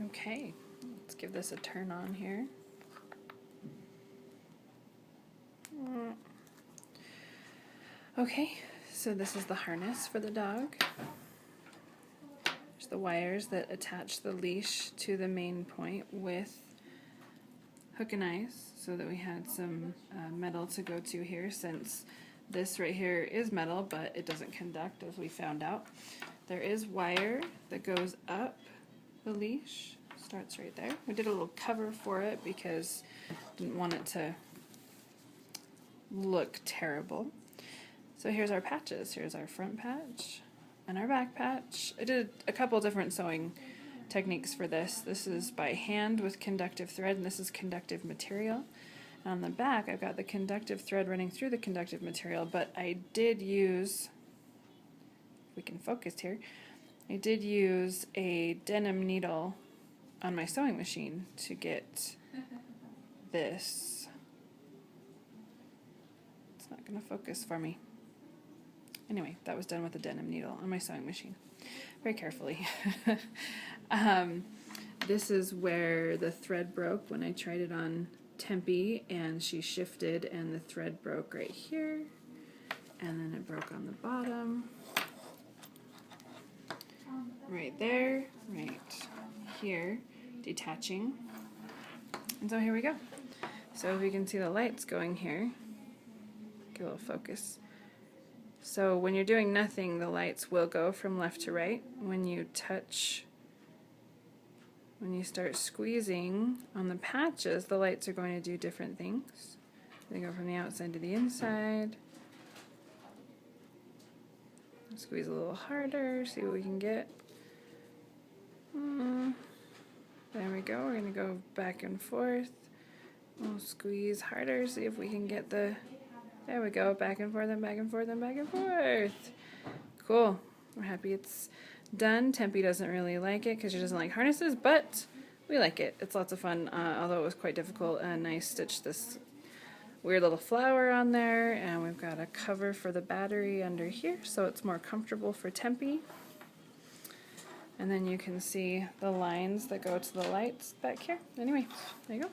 Okay, let's give this a turn on here. Okay, so this is the harness for the dog. There's the wires that attach the leash to the main point with hook and eyes, so that we had some metal to go to here, since this right here is metal but it doesn't conduct, as we found out. There is wire that goes up the leash, starts right there. We did a little cover for it because didn't want it to look terrible. So here's our patches. Here's our front patch and our back patch. I did a couple different sewing techniques for this. This is by hand with conductive thread, and this is conductive material. And on the back, I've got the conductive thread running through the conductive material, but I did use, if we can focus here, I did use a denim needle on my sewing machine to get this. It's not going to focus for me. Anyway, that was done with a denim needle on my sewing machine, very carefully. This is where the thread broke when I tried it on Tempe, and she shifted and the thread broke right here, and then it broke on the bottom, right there, right here, detaching. And so here we go. So if you can see the lights going here, get a little focus. So when you're doing nothing, the lights will go from left to right. When you start squeezing on the patches, the lights are going to do different things. They go from the outside to the inside. Squeeze a little harder, see what we can get. There we go. We're going to go back and forth. We'll squeeze harder, see if we can get the... There we go, back and forth and back and forth and back and forth. Cool. We're happy it's done. Tempe doesn't really like it because she doesn't like harnesses, but we like it. It's lots of fun, although it was quite difficult. And I stitched this weird little flower on there, and we've got a cover for the battery under here, so it's more comfortable for Tempe. And then you can see the lines that go to the lights back here. Anyway, there you go.